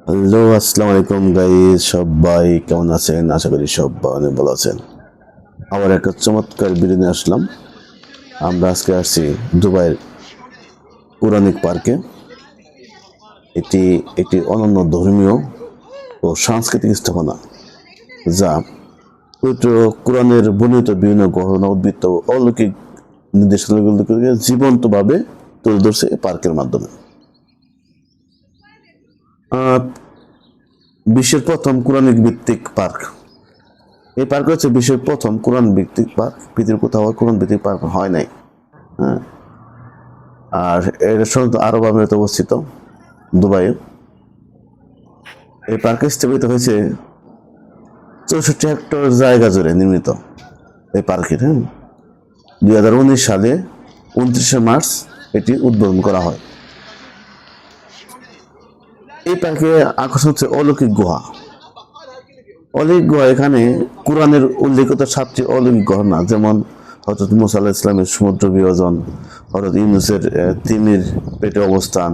Hello, আসসালামু আলাইকুম guys, সবাই কেমন আছেন? আশা করি সবাই অনেক ভালো আছেন। আবার একটা চমৎকার ভিডিও নিয়ে আসলাম। আমরা আজকে আসছি দুবাইয়ের পুরানিক পার্কে। এটি একটি অনন্য ধর্মীয় ও সাংস্কৃতিক স্থাপনা, যা পবিত্র কোরআনের বর্ণিত বিভিন্ন ঘটনা, উদ্বৃত্ত ও অলৌকিক নির্দেশনাগুলোকে জীবন্তভাবে তুলে ধরছে এই পার্কের মাধ্যমে। বিশ্বের প্রথম কোরআনিক ভিত্তিক পার্ক। এই পার্ক হচ্ছে বিশ্বের প্রথম কোরআন ভিত্তিক পার্ক। পৃথিবীর কোথাও কোরআন ভিত্তিক পার্ক হয় নাই। হ্যাঁ, আর এটা সাধারণত আরব আমিরাতে অবস্থিত, দুবাইয়ে। এই পার্কে স্থাপিত হয়েছে 64 হেক্টর জায়গা জুড়ে নির্মিত এই পার্কের। 2019 সালে 29শে মার্চ এটি উদ্বোধন করা হয়। এই পার্কে আকর্ষণ হচ্ছে অলৌকিক গুহা। অলৌকিক গুহা, এখানে কোরআনের উল্লেখিত 7টি অলৌকিক ঘটনা, যেমন হযরত মুসা আলাইহিস সালামের সমুদ্র বিভাজন, হযরত ইউনূসের তিমির পেটে অবস্থান,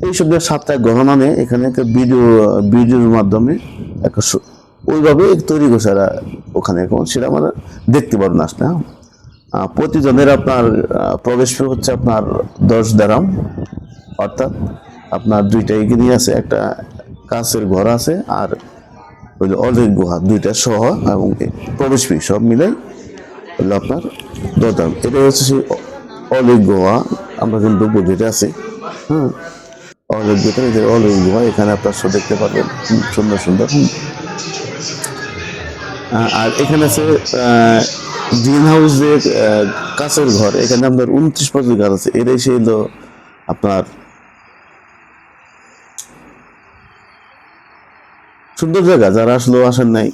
এইসব 7টা ঘটনা নিয়ে এখানে একটা ভিডিওর মাধ্যমে একটা ওইভাবে তৈরি করছে এরা ওখানে। এখন সেটা আমরা দেখতে পারবেন আসলে। প্রতিজনের আপনার প্রবেশ ফি হচ্ছে আপনার 10 দিরহাম, অর্থাৎ আপনার দুইটা এগিয়ে আছে, একটা কাঁচের ঘর আছে, আর ওই অলৌকিক গুহা দুইটা সহ, এবং প্রবেশ ফি সব মিলে হলো আপনার 10 দিরহাম। এটা হচ্ছে সেই অলৌকিক গুহা। আমরা কিন্তু গেটে আছি। হ্যাঁ, অলৌকিক ভিতরে যে অলৌকিক গুহা, এখানে আপনার শো দেখতে পারবেন, সুন্দর সুন্দর। আর এখানে আছে গ্রিন হাউস, যে কাঁচের ঘর, এখানে আপনার 29 প্রজাতির গাছ আছে। এটাই সেই হলো আপনার সুন্দর জায়গা। যারা আসলে আসেন নাই,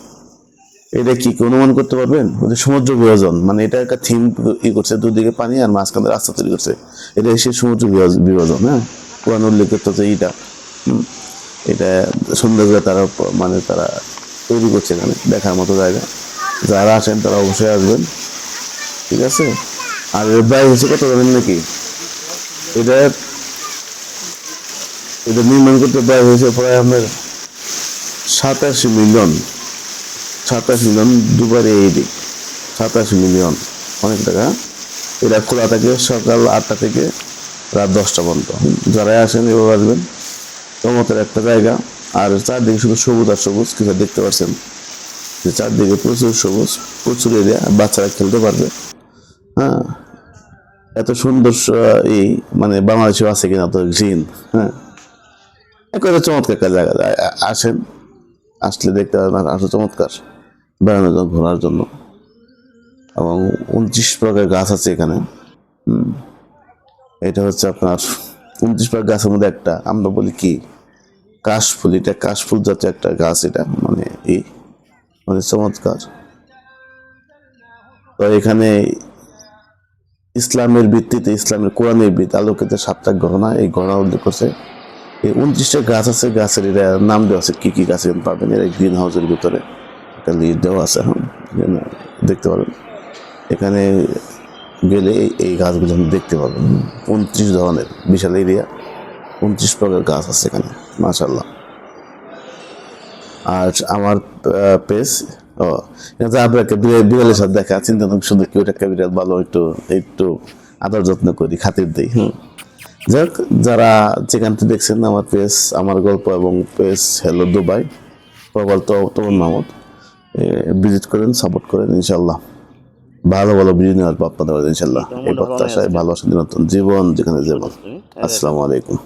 এটা কি অনুমান করতে পারবেন? ওদের সমুদ্র বিভাজন, মানে এটা একটা থিম করছে, দুদিকে পানি আর মাঝখানে রাস্তা তৈরি করছে। এটা সেই সমুদ্র বিভাজন। হ্যাঁ, পুরানো উল্লেখিত যে এইটা, এটা সৌন্দর্য তারা মানে তারা তৈরি করছে এখানে, দেখার মতো জায়গা। যারা আসেন তারা অবশ্যই আসবেন, ঠিক আছে? আর এর ব্যয় হচ্ছে কত জানেন নাকি? এটা এটা নির্মাণ করতে ব্যয় হয়েছে প্রায় আপনার 87 মিলিয়ন। 27 মিলিয়ন দুবার এইদিক, 27 মিলিয়ন, অনেক টাকা। এটা খোলা থাকে সকাল 8টা থেকে রাত 10টা পর্যন্ত। যারাই আসেন এভাবে আসবেন, চমৎকার একটা জায়গা। আর চারদিকে শুধু সবুজ আর সবুজ, কিছু দেখতে পাচ্ছেন যে চারদিকে প্রচুর সবুজ, প্রচুর এরিয়া, বাচ্চারা খেলতে পারবে। হ্যাঁ, এত সুন্দর এই মানে বাংলাদেশেও আছে কিনা তো গ্রিন। হ্যাঁ, একটা চমৎকার একটা জায়গা। আসেন, আসলে দেখতে পারবেন আসলে চমৎকার, বেড়ানোর জন্য, ঘোরার জন্য। এবং 29 প্রকার গাছ আছে এখানে। এটা হচ্ছে আপনার 29 প্রকার গাছের মধ্যে একটা, আমরা বলি কি কাশফুল। এটা কাশফুল জাতীয় একটা গাছ। এটা মানে এই মানে চমৎকার। তো এখানে ইসলামের ভিত্তিতে, ইসলামের কোরআনের আলোকিত 7টা ঘটনা, এই ঘটনা উল্লেখ করছে। এই 29টা গাছ আছে, গাছের এটা নাম দেওয়া আছে, কি কি গাছ এখানে পাবেন। এর গ্রিন হাউসের ভিতরে একটা লিড দেওয়া আছে। হ্যাঁ, দেখতে পারবেন। এখানে গেলে এই গাছগুলো আপনি দেখতে পাবেন। 29 ধরনের বিশাল এরিয়া, 29 প্রকার গাছ আছে এখানে, মাশাআল্লাহ। আর আমার পেজ, ও আপনাকে বিড়ালের সাথে দেখা, চিন্তা সুন্দর কিউট একটা বিড়াল, ভালো একটু একটু আদর যত্ন করি, খাতির দিই। যাক, যারা যেখান থেকে দেখছেন আমার পেজ, আমার গল্প এবং পেজ হ্যালো দুবাই প্রবাল তপন মাহমুদ, ভিজিট করেন, সাপোর্ট করেন। ইনশাল্লাহ ভালো ভালো ভিডিও নিয়ে আসবো আপনাদের, ইনশাল্লাহ। এই প্রত্যাশায়, ভালোবাসা, দিনতন জীবন যেখানে জীবন। আসসালামু আলাইকুম।